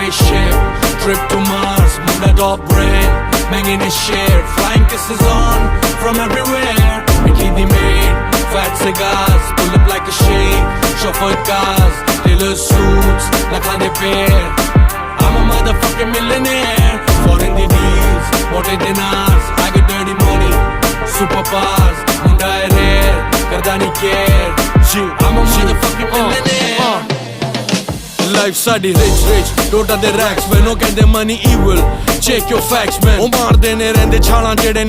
spaceship, trip to Mars, munda top brain, banging his shit, flying kisses on from everywhere. Italy the maid, fat cigars, pull up like a shake, chauffeured cars, tailor suits, lakhan de pair. I'm a motherfucking millionaire, foreign the deals, mote dinars, I got dirty money, superpowers, munda hai rare, karda nahi care. I'm a motherfucking millionaire. Life ਸਾਡੀ rich ਟੋਟਾ ਦੇ racks ਮੈਨੂੰ ਕਹਿੰਦੇ money evil check your facts man ਉਹ ਮਾਰਦੇ ਨੇ ਰਹਿੰਦੇ ਛਾਲਾਂ ਜਿਹੜੇ